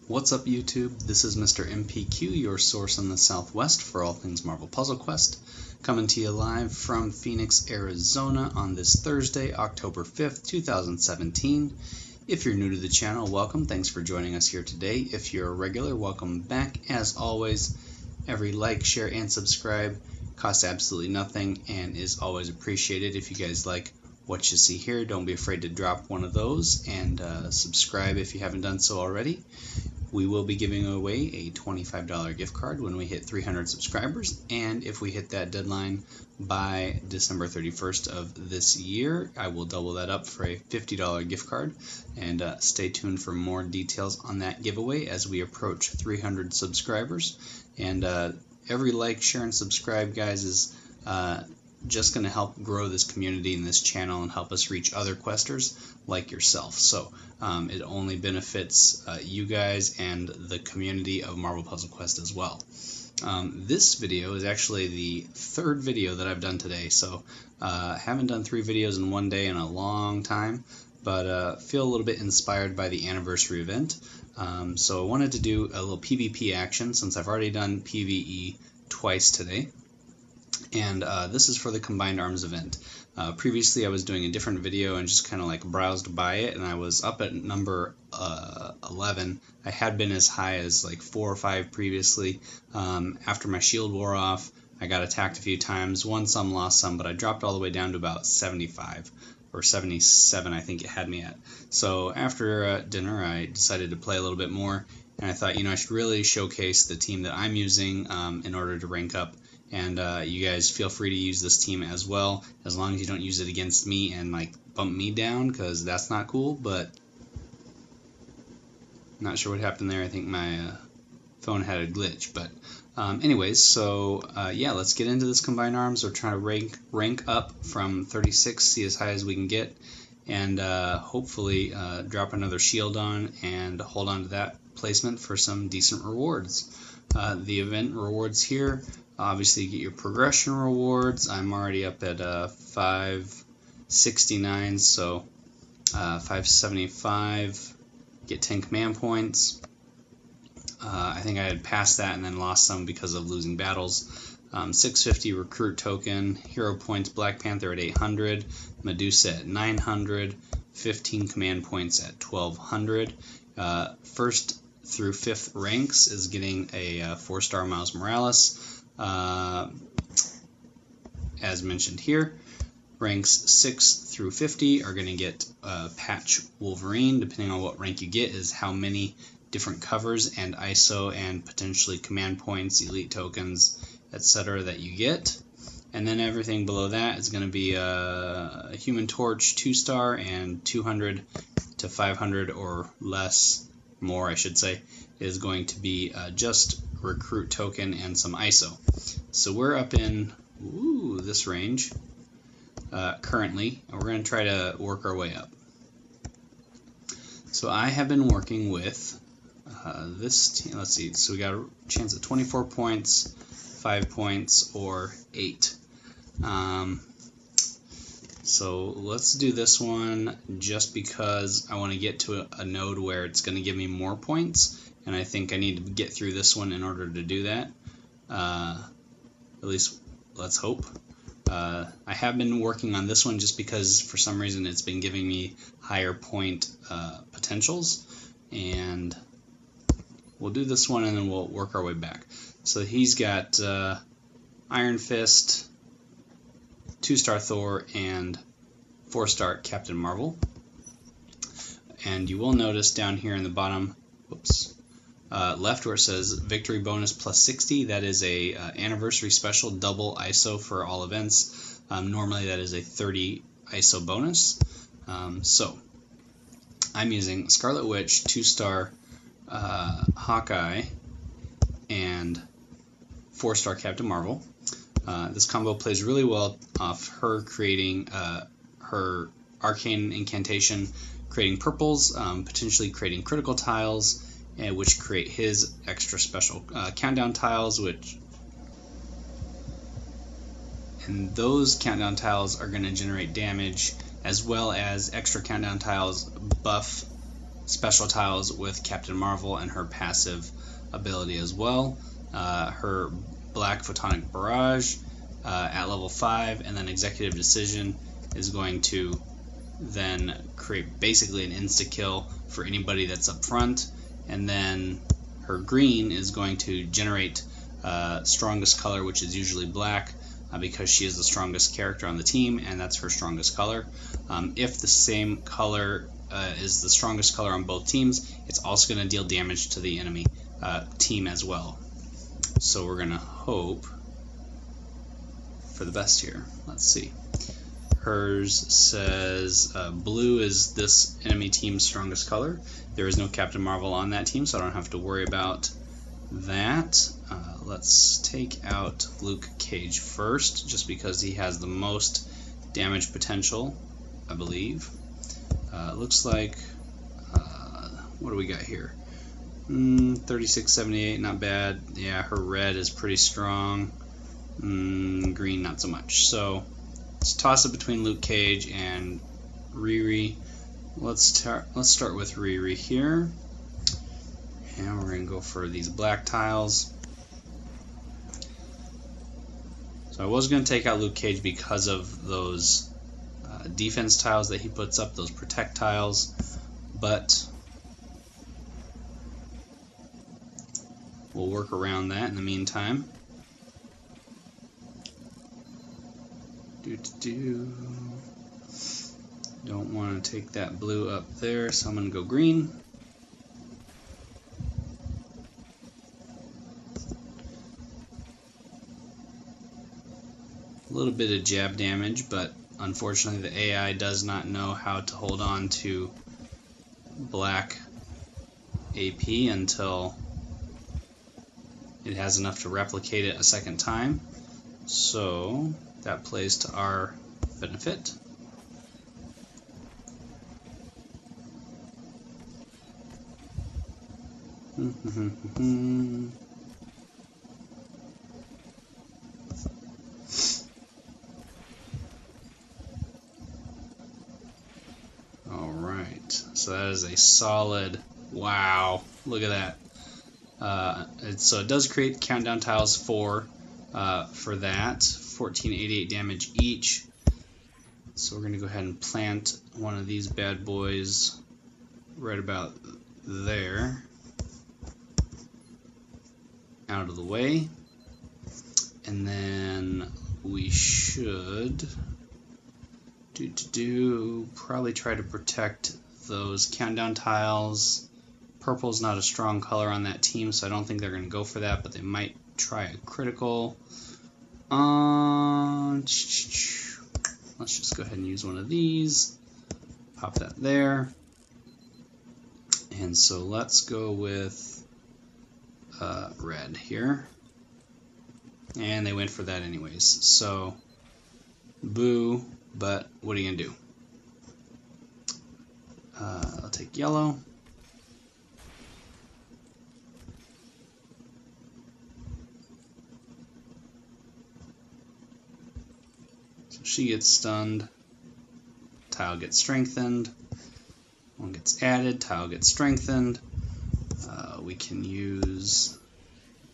What's up YouTube? This is Mr. MPQ, your source in the Southwest for all things Marvel Puzzle Quest, coming to you live from Phoenix, Arizona on this Thursday, October 5th, 2017. If you're new to the channel, welcome. Thanks for joining us here today. If you're a regular, welcome back. As always, every like, share, and subscribe costs absolutely nothing and is always appreciated. If you guys like what you see here, don't be afraid to drop one of those and subscribe if you haven't done so already. We will be giving away a $25 gift card when we hit 300 subscribers, and if we hit that deadline by December 31st of this year, I will double that up for a $50 gift card, and stay tuned for more details on that giveaway as we approach 300 subscribers. And every like, share, and subscribe, guys, is just going to help grow this community and this channel and help us reach other questers like yourself. So it only benefits you guys and the community of Marvel Puzzle Quest as well. This video is actually the third video that I've done today, so I haven't done 3 videos in one day in a long time, but feel a little bit inspired by the anniversary event. So I wanted to do a little PvP action since I've already done PvE twice today. And this is for the Combined Arms event. Previously I was doing a different video and just kind of like browsed by it, and I was up at number 11. I had been as high as like 4 or 5 previously. After my shield wore off, I got attacked a few times, won some, lost some, but I dropped all the way down to about 75 or 77 I think it had me at. So after dinner I decided to play a little bit more, and I thought, you know, I should really showcase the team that I'm using in order to rank up. And you guys feel free to use this team as well, as long as you don't use it against me and like bump me down, because that's not cool. But not sure what happened there. I think my phone had a glitch. But anyways, so yeah, let's get into this Combined Arms. We're trying to rank up from 36, see as high as we can get, and hopefully drop another shield on and hold on to that placement for some decent rewards. The event rewards here. Obviously, you get your progression rewards. I'm already up at 569, so 575, get 10 command points. I think I had passed that and then lost some because of losing battles. 650 recruit token, hero points, Black Panther at 800, Medusa at 900, 15 command points at 1200. First through 5th ranks is getting a 4-star Miles Morales. As mentioned here, ranks 6 through 50 are going to get Patch Wolverine. Depending on what rank you get is how many different covers and ISO and potentially command points, elite tokens, etc. that you get. And then everything below that is going to be a Human Torch 2-star, and 200 to 500 or less, more I should say, is going to be just recruit token and some ISO. So we're up in this range currently, and we're going to try to work our way up. So I have been working with this team. Let's see, so we got a chance at 24 points, 5 points, or 8. So let's do this one just because I want to get to a node where it's going to give me more points, and I think I need to get through this one in order to do that. At least let's hope. I have been working on this one just because for some reason it's been giving me higher point potentials, and we'll do this one and then we'll work our way back. So he's got Iron Fist, 2-star Thor, and 4-star Captain Marvel. And you will notice down here in the bottom, left, where it says victory bonus plus 60, that is a anniversary special double ISO for all events. Normally that is a 30 ISO bonus. So I'm using Scarlet Witch, 2-star Hawkeye, and 4-star Captain Marvel. This combo plays really well off her creating her arcane incantation, creating purples, potentially creating critical tiles, which create his extra special countdown tiles, and those countdown tiles are going to generate damage, as well as extra countdown tiles buff special tiles with Captain Marvel and her passive ability as well. Her Black Photonic Barrage at level 5, and then Executive Decision is going to then create basically an insta-kill for anybody that's up front, and then her green is going to generate strongest color, which is usually black, because she is the strongest character on the team, and that's her strongest color. If the same color is the strongest color on both teams, it's also going to deal damage to the enemy team as well. So we're going to hope for the best here. Let's see. Hers says blue is this enemy team's strongest color. There is no Captain Marvel on that team, so I don't have to worry about that. Let's take out Luke Cage first, just because he has the most damage potential, I believe. Looks like, what do we got here? 3678, not bad. Yeah, her red is pretty strong. Green, not so much. So let's toss it between Luke Cage and Riri. Let's start with Riri here, and we're going to go for these black tiles. So I was going to take out Luke Cage because of those defense tiles that he puts up, those protect tiles, but we'll work around that in the meantime. Don't want to take that blue up there, so I'm going to go green. A little bit of jab damage, but unfortunately the AI does not know how to hold on to black AP until it has enough to replicate it a second time. So that plays to our benefit. Alright, so that is a solid, wow, look at that. So it does create countdown tiles for that, 1488 damage each. So we're going to go ahead and plant one of these bad boys right about there, out of the way, and then we should probably try to protect those countdown tiles. Purple's not a strong color on that team, so I don't think they're going to go for that, but they might try a critical. Let's just go ahead and use one of these, pop that there, and so let's go with red here, and they went for that anyways, so boo, but what are you gonna do? I'll take yellow. So she gets stunned, tile gets strengthened, one gets added, tile gets strengthened. We can use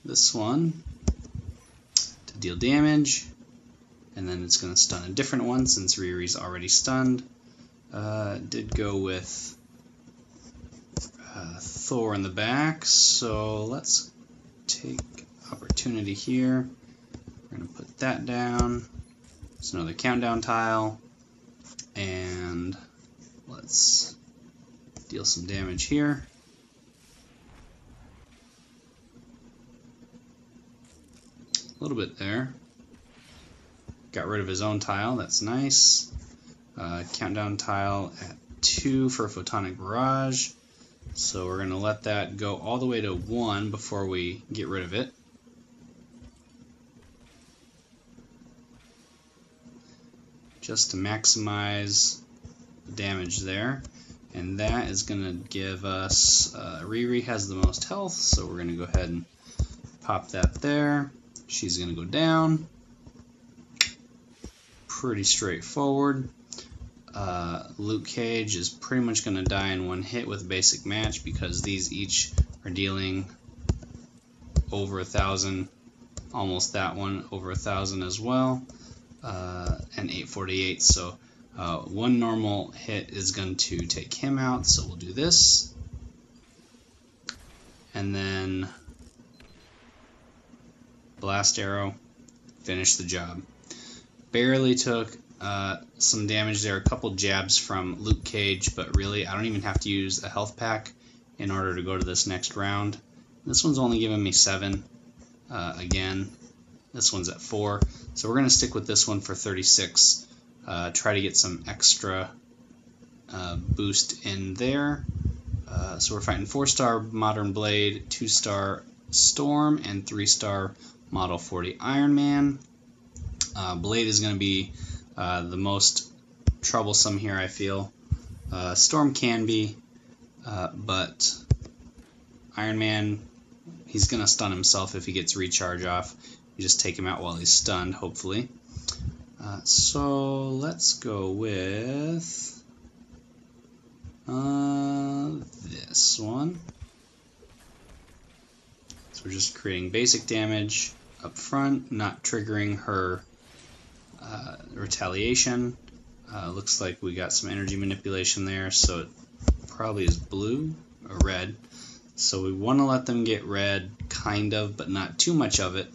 this one to deal damage, and then it's going to stun a different one since Riri's already stunned. Did go with Thor in the back, so let's take opportunity here. We're going to put that down. It's another countdown tile, and let's deal some damage here. A little bit there. Got rid of his own tile, that's nice. Countdown tile at 2 for Photonic Barrage. So we're going to let that go all the way to 1 before we get rid of it. Just to maximize the damage there. And that is going to give us, Riri has the most health, so we're going to go ahead and pop that there. She's going to go down. Pretty straightforward. Luke Cage is pretty much going to die in one hit with a basic match because these each are dealing over 1,000. Almost that one over 1,000 as well, and 848. So one normal hit is going to take him out. So we'll do this, and then blast arrow, finish the job. Barely took some damage there, a couple jabs from Luke Cage, but really I don't even have to use a health pack in order to go to this next round. This one's only giving me 7. Again, this one's at 4, so we're going to stick with this one for 36. Try to get some extra boost in there. So we're fighting 4-star Modern Blade, 2-star Storm, and 3-star Model 40 Iron Man. Blade is going to be the most troublesome here, I feel. Storm can be, but Iron Man, he's going to stun himself if he gets recharge off. You just take him out while he's stunned, hopefully. So let's go with this one. So we're just creating basic damage up front, not triggering her retaliation. Looks like we got some energy manipulation there, so it probably is blue or red. So we want to let them get red, kind of, but not too much of it.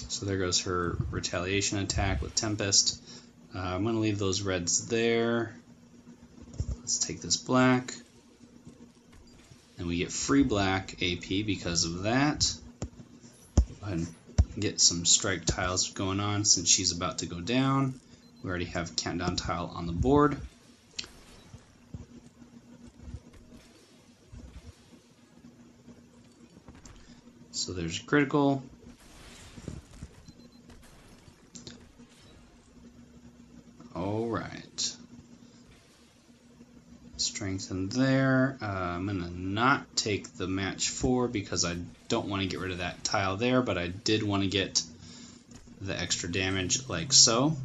So there goes her retaliation attack with Tempest. I'm going to leave those reds there. Let's take this black. And we get free black AP because of that. Go ahead and get some strike tiles going on since she's about to go down. We already have a countdown tile on the board. So there's critical. Alright. Strengthen there. I'm going to not take the match 4 because I don't want to get rid of that tile there, but I did want to get the extra damage like so.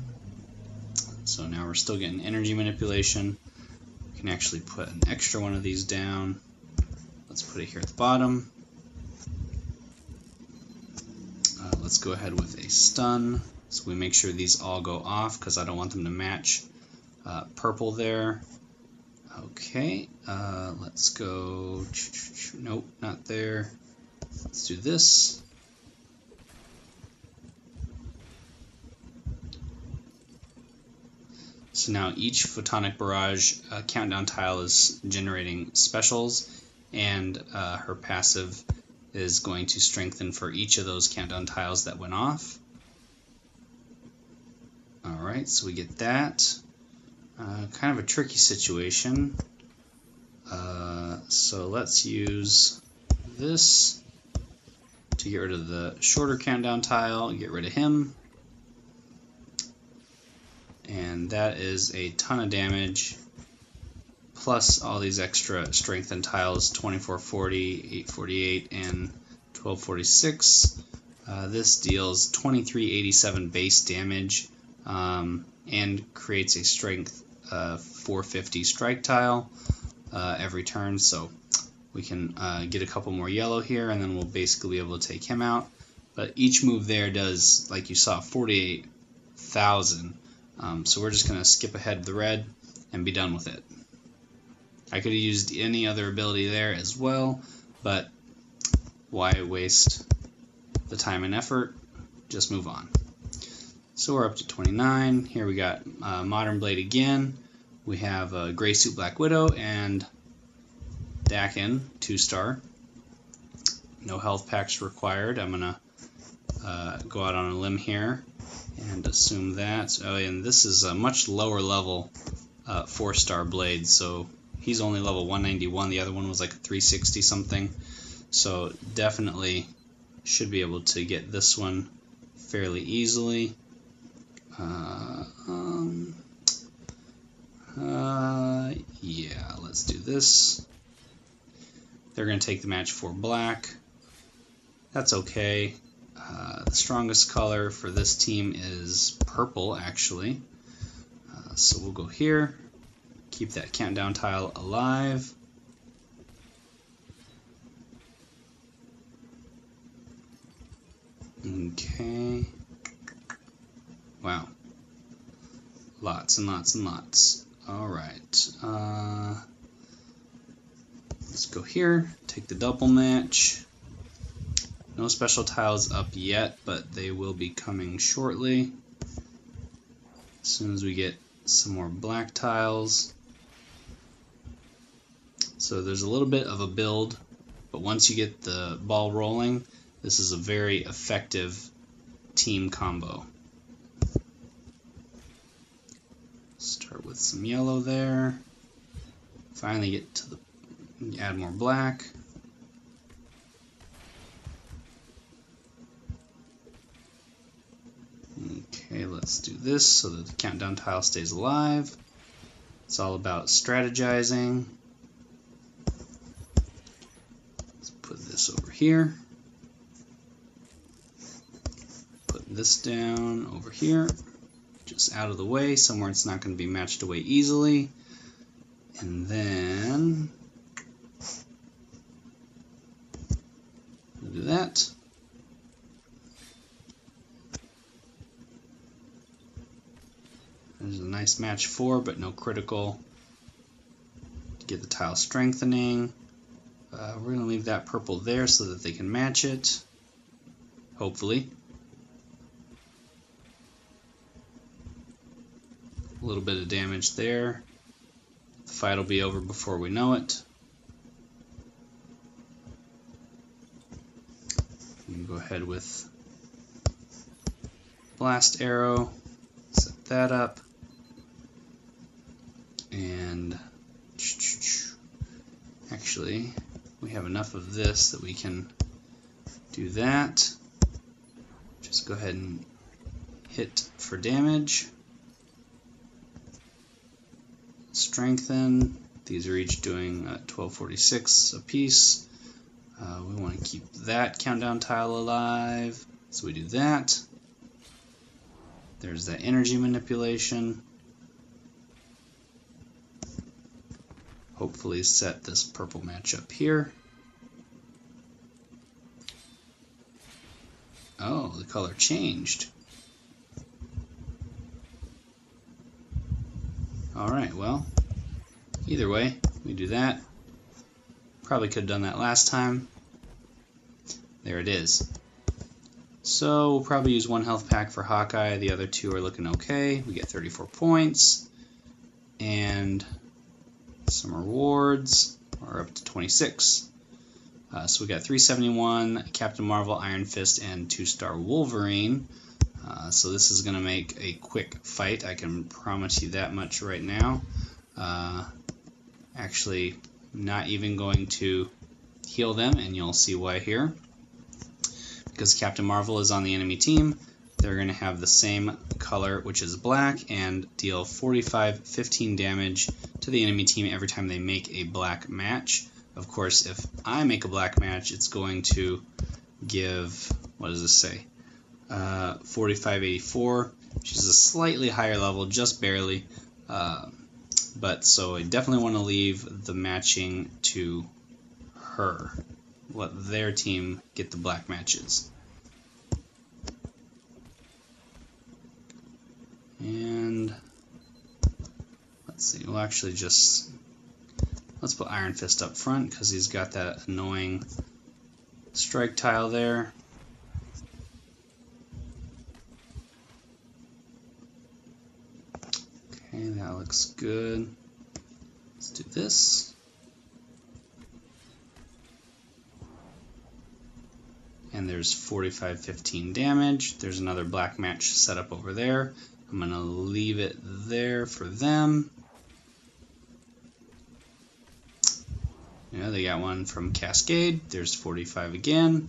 So now we're still getting energy manipulation. We can actually put an extra one of these down. Let's put it here at the bottom. Let's go ahead with a stun. So we make sure these all go off because I don't want them to match purple there. Okay, let's go. Nope, not there. Let's do this. So now each photonic barrage countdown tile is generating specials, and her passive is going to strengthen for each of those countdown tiles that went off. Alright, so we get that. Kind of a tricky situation. So let's use this to get rid of the shorter countdown tile, get rid of him. And that is a ton of damage, plus all these extra strengthened tiles, 2440, 848, and 1246. This deals 2387 base damage and creates a strength 450 strike tile every turn, so we can get a couple more yellow here, and then we'll basically be able to take him out. But each move there does, like you saw, 48,000. So we're just going to skip ahead the red and be done with it. I could have used any other ability there as well, but why waste the time and effort? Just move on. So we're up to 29. Here we got Modern Blade again. We have Gray Suit Black Widow and Dakin, 2-star. No health packs required. I'm going to go out on a limb here and assume that. Oh, and this is a much lower level 4-star blade, so he's only level 191. The other one was like a 360 something. So definitely should be able to get this one fairly easily. Yeah, let's do this. They're going to take the match for black. That's okay. The strongest color for this team is purple, actually. So we'll go here, keep that countdown tile alive. Okay. Wow. Lots and lots and lots. Alright. Let's go here, take the double match. No special tiles up yet, but they will be coming shortly. As soon as we get some more black tiles. So there's a little bit of a build, but once you get the ball rolling, this is a very effective team combo. Start with some yellow there. Finally get to the, add more black. Okay, let's do this so that the countdown tile stays alive. It's all about strategizing. Let's put this over here. Put this down over here. Just out of the way, somewhere it's not going to be matched away easily. And then we'll do that. There's a nice match 4, but no critical. To get the tile strengthening. We're going to leave that purple there so that they can match it. Hopefully. A little bit of damage there. The fight will be over before we know it. We can go ahead with blast arrow. Set that up. And actually, we have enough of this that we can do that. Just go ahead and hit for damage. Strengthen. These are each doing 1246 a piece. We want to keep that countdown tile alive, so we do that. There's that energy manipulation. Hopefully set this purple match up here. Oh, the color changed. Alright, well, either way, we do that. Probably could have done that last time. There it is. So we'll probably use 1 health pack for Hawkeye. The other 2 are looking okay. We get 34 points. And some rewards are up to 26. So we got 371, Captain Marvel, Iron Fist, and 2-star Wolverine. So this is going to make a quick fight. I can promise you that much right now. Actually, not even going to heal them, and you'll see why here. Because Captain Marvel is on the enemy team, they're going to have the same color, which is black, and deal 15 damage to the enemy team every time they make a black match. Of course, if I make a black match, it's going to give, what does this say? 4584, which is a slightly higher level, just barely. But so I definitely want to leave the matching to her. Let their team get the black matches. And let's see, we'll actually just, let's put Iron Fist up front because he's got that annoying strike tile there. Okay, that looks good. Let's do this. And there's 15 damage. There's another black match set up over there. I'm going to leave it there for them. Yeah, they got one from Cascade. There's 45 again.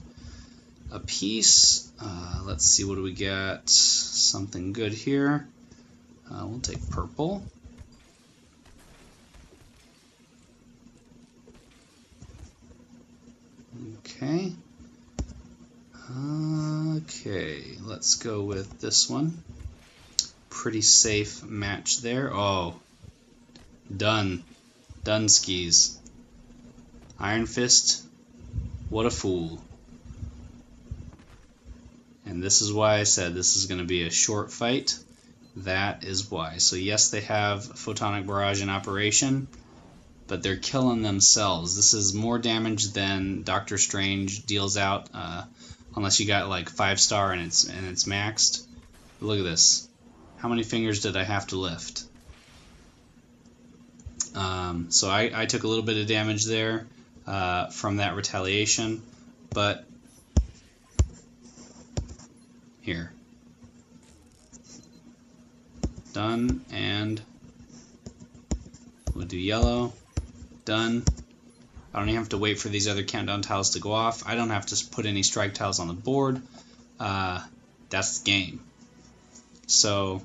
A piece. Let's see, what do we got? Something good here. We'll take purple. Okay. Okay, let's go with this one. pretty safe match there. Oh, done. Done skis. Iron Fist, what a fool. And this is why I said this is going to be a short fight. That is why. So yes, they have Photonic Barrage in operation, but they're killing themselves. This is more damage than Doctor Strange deals out, unless you got like 5-star and it's maxed. But look at this. How many fingers did I have to lift? So I took a little bit of damage there from that retaliation, but here. Done, and we'll do yellow. Done. I don't even have to wait for these other countdown tiles to go off. I don't have to put any strike tiles on the board. That's the game. So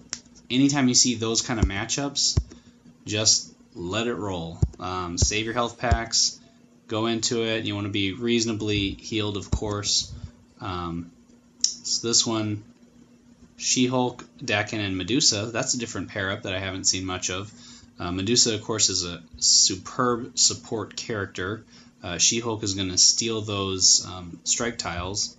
anytime you see those kind of matchups, just let it roll. Save your health packs. Go into it. You want to be reasonably healed, of course. So this one, She-Hulk, Daken, and Medusa. That's a different pair-up that I haven't seen much of. Medusa, of course, is a superb support character. She-Hulk is going to steal those strike tiles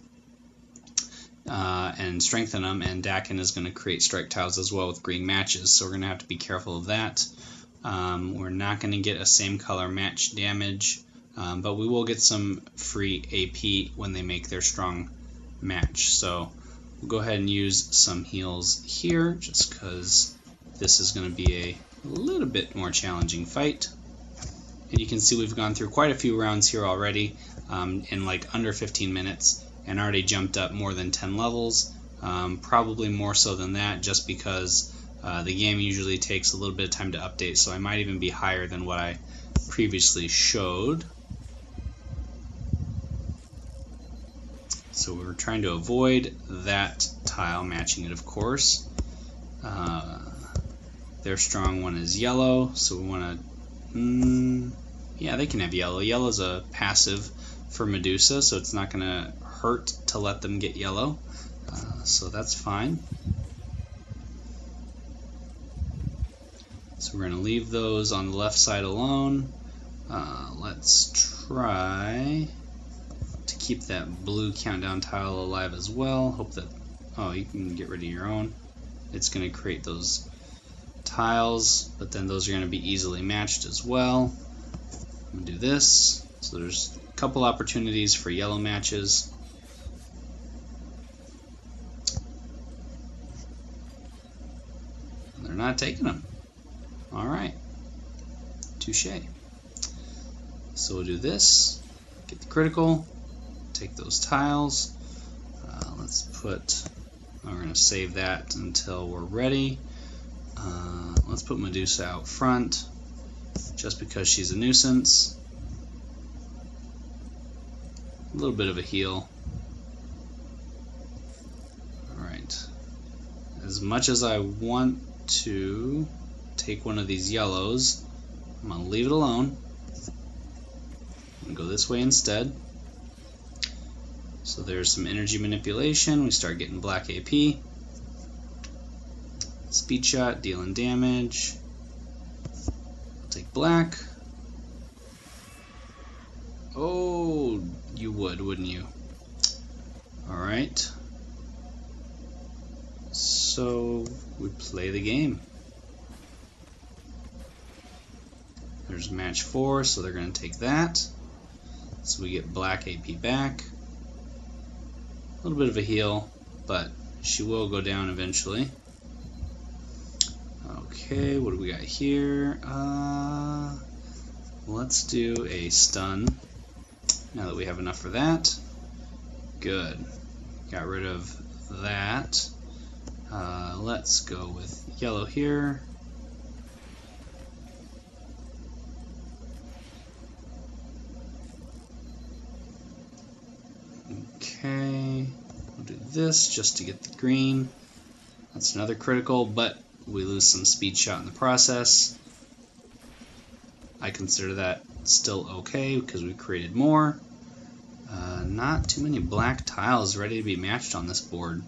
and strengthen them, and Daken is going to create strike tiles as well with green matches, so we're going to have to be careful of that. We're not going to get a same color match damage, but we will get some free AP when they make their strong match. So we'll go ahead and use some heals here, just because this is going to be a little bit more challenging fight. And you can see we've gone through quite a few rounds here already in like under 15 minutes and already jumped up more than 10 levels, probably more so than that, just because the game usually takes a little bit of time to update, so I might even be higher than what I previously showed. So we're trying to avoid that tile, matching it, of course. Their strong one is yellow, so we want to... yeah, they can have yellow. Yellow's a passive for Medusa, so it's not going to hurt to let them get yellow. So that's fine. So we're going to leave those on the left side alone. Let's try to keep that blue countdown tile alive as well. Hope that... oh, you can get rid of your own. It's going to create those tiles, but then those are going to be easily matched as well. I'm going to do this. So there's a couple opportunities for yellow matches. And they're not taking them. Alright. Touche. So we'll do this. Get the critical. Take those tiles. Let's put... we're going to save that until we're ready. Let's put Medusa out front, just because she's a nuisance. A little bit of a heal. Alright. As much as I want to take one of these yellows, I'm going to leave it alone. I'm going to go this way instead. So there's some energy manipulation. We start getting black AP. Speed shot, dealing damage. I'll take black. Oh, you would, wouldn't you? Alright. So we play the game. There's match 4, so they're going to take that. So we get black AP back. A little bit of a heal, but she will go down eventually. Okay, what do we got here? Let's do a stun, now that we have enough for that. Good. Got rid of that. Let's go with yellow here. Okay, we'll do this just to get the green. That's another critical, but we lose some speed shot in the process. I consider that still okay because we created more. Not too many black tiles ready to be matched on this board.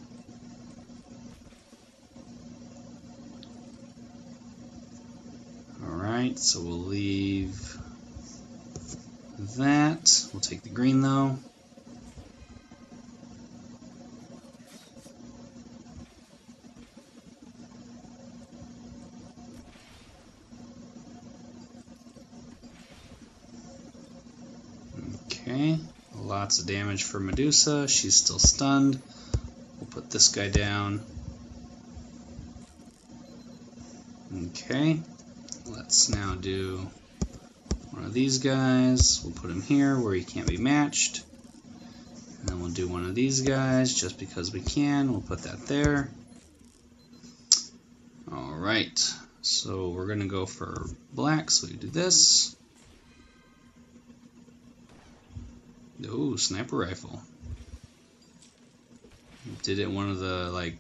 Alright, so we'll leave that. We'll take the green though. Okay, lots of damage for Medusa. She's still stunned. We'll put this guy down. Okay, let's now do one of these guys. We'll put him here where he can't be matched. And then we'll do one of these guys just because we can. We'll put that there. Alright, so we're going to go for black, so we do this. Ooh, sniper rifle. Did it one of the like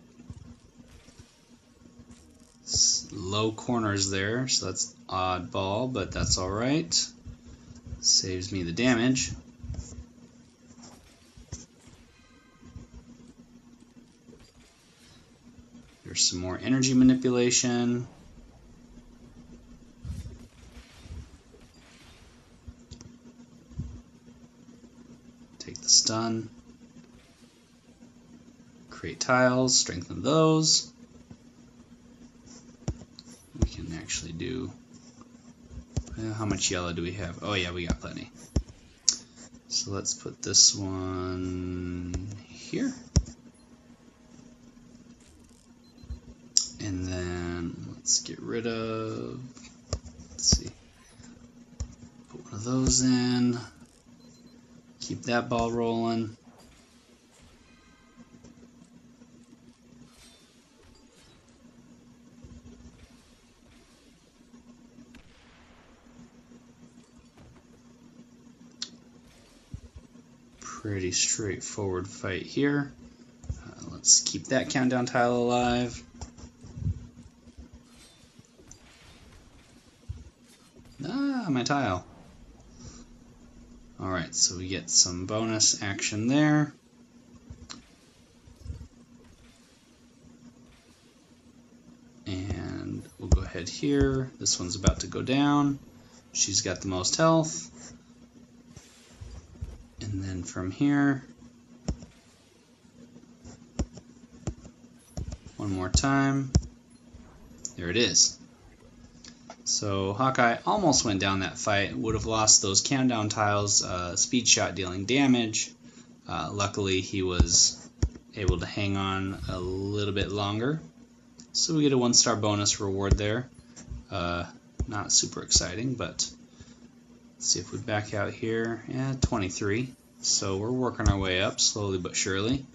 low corners there, so that's oddball, but that's alright. Saves me the damage. There's some more energy manipulation. Take the stun. Create tiles, strengthen those. We can actually do, how much yellow do we have? Oh yeah, we got plenty. So let's put this one here. And then let's get rid of, let's see, put one of those in. Keep that ball rolling. Pretty straightforward fight here. Let's keep that countdown tile alive. Ah, my tile. Alright, so we get some bonus action there. And we'll go ahead here. This one's about to go down. She's got the most health. And then from here, one more time. There it is. So Hawkeye almost went down that fight, would have lost those countdown tiles, speed shot dealing damage. Luckily he was able to hang on a little bit longer. So we get a 1-star bonus reward there. Not super exciting, but let's see if we back out here. Yeah, 23. So we're working our way up slowly but surely.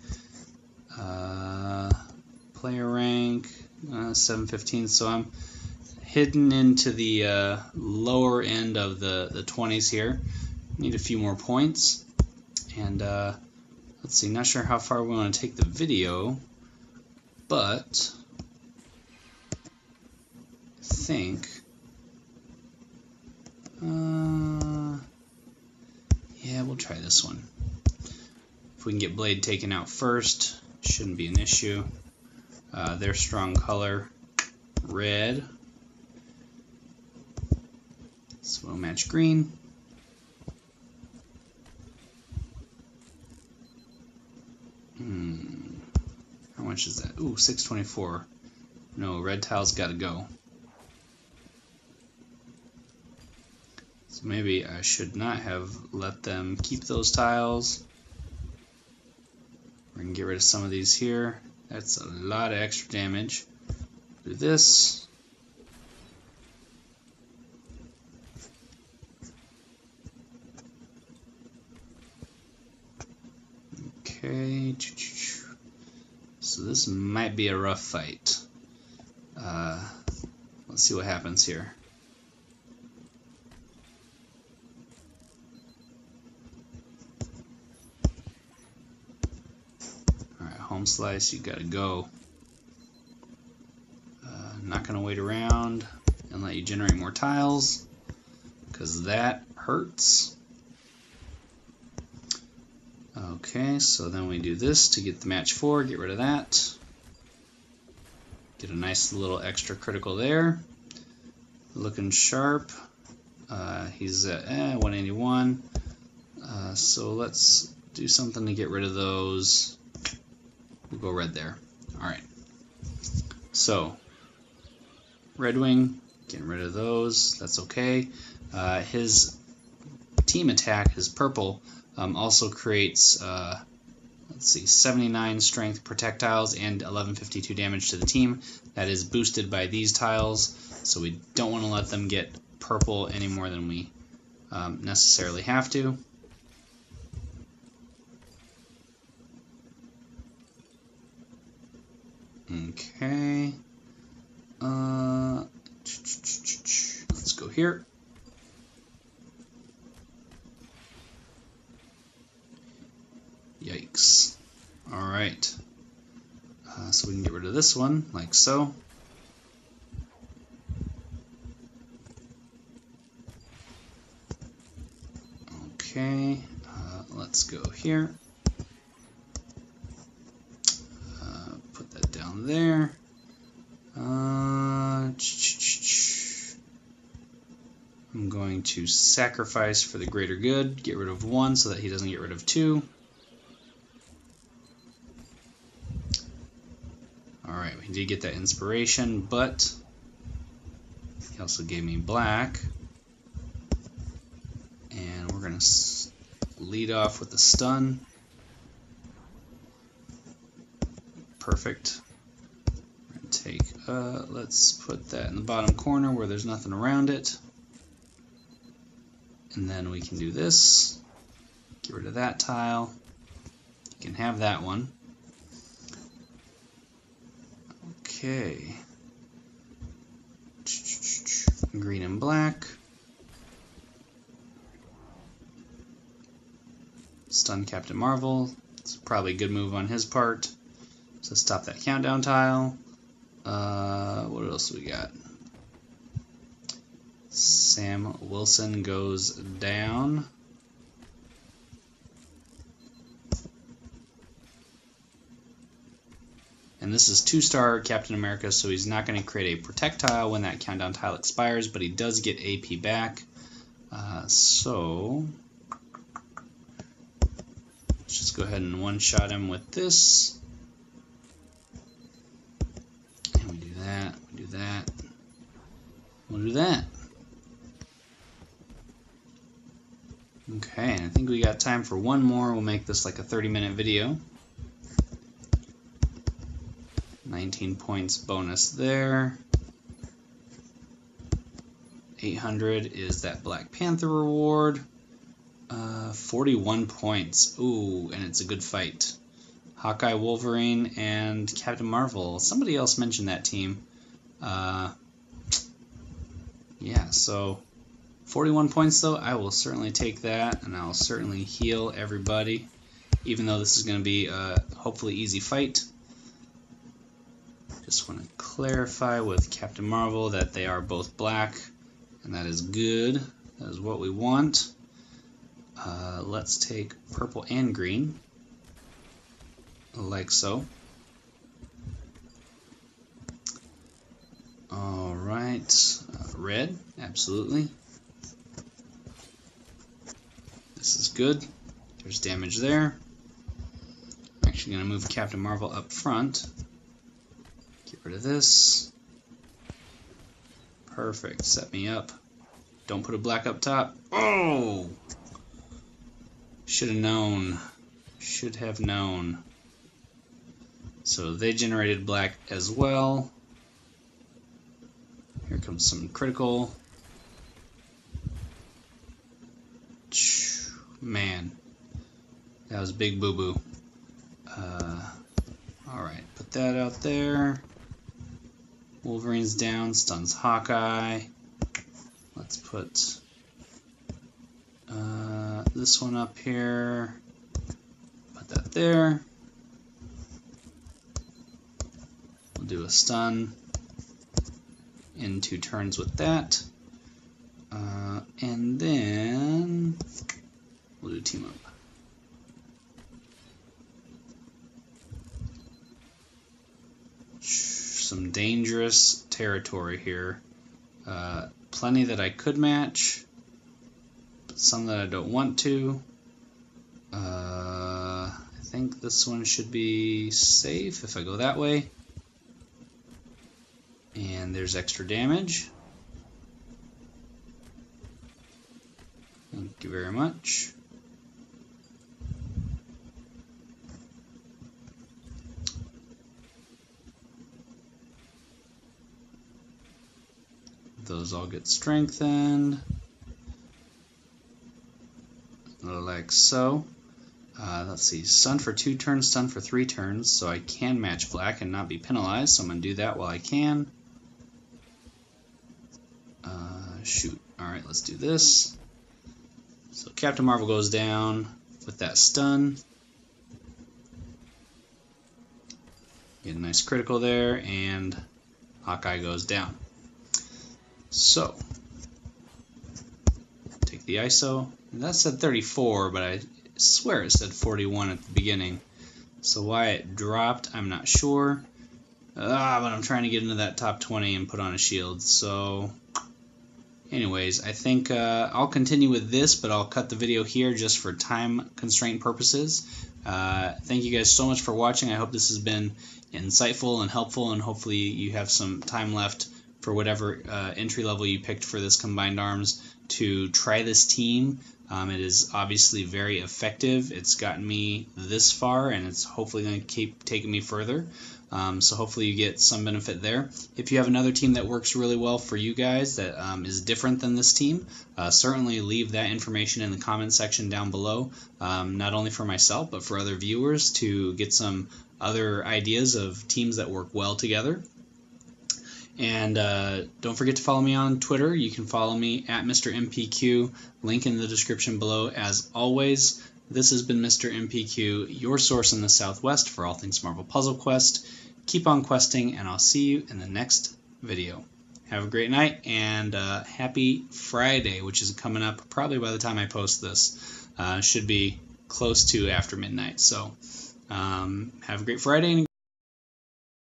Player rank 715. So I'm hidden into the lower end of the 20s here. Need a few more points. And let's see, not sure how far we want to take the video, but I think yeah, we'll try this one. If we can get Blade taken out first, shouldn't be an issue. Their strong color, red. So we'll match green. How much is that? Ooh, 624. No, red tile's got to go. So maybe I should not have let them keep those tiles. We're going to get rid of some of these here. That's a lot of extra damage. Do this. Okay. So this might be a rough fight. Let's see what happens here. Alright, home slice, you gotta go. Not gonna wait around and let you generate more tiles, because that hurts. Okay, so then we do this to get the match 4, get rid of that. Get a nice little extra critical there. looking sharp. He's at 181. So let's do something to get rid of those. We'll go red there. Alright. So, Red Wing, getting rid of those. That's okay. His team attack, his purple, also creates, let's see, 79 strength projectiles and 1152 damage to the team. That is boosted by these tiles, so we don't want to let them get purple any more than we necessarily have to. Okay. Let's go here. Yikes. Alright. So we can get rid of this one, like so. Okay. Let's go here. Put that down there. I'm going to sacrifice for the greater good, get rid of one so that he doesn't get rid of two. Alright, we did get that inspiration, but he also gave me black. And we're going to lead off with the stun. Perfect. We're going to take, let's put that in the bottom corner where there's nothing around it. And then we can do this. Get rid of that tile. You can have that one. Okay. Green and black. Stun Captain Marvel. It's probably a good move on his part. So stop that countdown tile. What else we got? Sam Wilson goes down. And this is 2-star Captain America, so he's not going to create a protect tile when that countdown tile expires, but he does get AP back. So let's just go ahead and one-shot him with this. And we do that, we do that, we'll do that. Okay, and I think we got time for one more. We'll make this like a 30-minute video. 19 points bonus there. 800 is that Black Panther reward. 41 points. Ooh, and it's a good fight. Hawkeye, Wolverine, and Captain Marvel. Somebody else mentioned that team. Yeah, so 41 points though. I will certainly take that, and I'll certainly heal everybody, even though this is going to be a hopefully easy fight. Just want to clarify with Captain Marvel that they are both black, and that is good. That is what we want. Let's take purple and green, like so. Alright, red, absolutely. This is good. There's damage there. I'm actually going to move Captain Marvel up front. Get rid of this. Perfect. Set me up. Don't put a black up top. Oh! Should have known. Should have known. So they generated black as well. Here comes some critical. Man. That was big boo-boo. Alright, put that out there. Wolverine's down, stuns Hawkeye. Let's put this one up here. Put that there. We'll do a stun in 2 turns with that. And then we'll do Teamup. Some dangerous territory here. plenty that I could match, but some that I don't want to. I think this one should be safe if I go that way. And there's extra damage. Thank you very much. Those all get strengthened, like so. Let's see, stun for 2 turns, stun for 3 turns, so I can match black and not be penalized, so I'm going to do that while I can. Shoot, alright, let's do this. So Captain Marvel goes down with that stun. Get a nice critical there, and Hawkeye goes down. So, take the ISO. That said 34, but I swear it said 41 at the beginning. So why it dropped, I'm not sure. But I'm trying to get into that top 20 and put on a shield. So, anyways, I think I'll continue with this, but I'll cut the video here just for time constraint purposes. Thank you guys so much for watching. I hope this has been insightful and helpful, and hopefully you have some time left for whatever entry level you picked for this combined arms to try this team. It is obviously very effective. It's gotten me this far, and it's hopefully going to keep taking me further. So hopefully you get some benefit there. If you have another team that works really well for you guys that is different than this team, certainly leave that information in the comment section down below, not only for myself but for other viewers to get some other ideas of teams that work well together. And don't forget to follow me on Twitter. You can follow me at Mr. MPQ, link in the description below. As always, this has been Mr. MPQ, your source in the Southwest for all things Marvel Puzzle Quest. Keep on questing, and I'll see you in the next video. Have a great night, and happy Friday, which is coming up probably by the time I post this. Should be close to after midnight. So have a great Friday.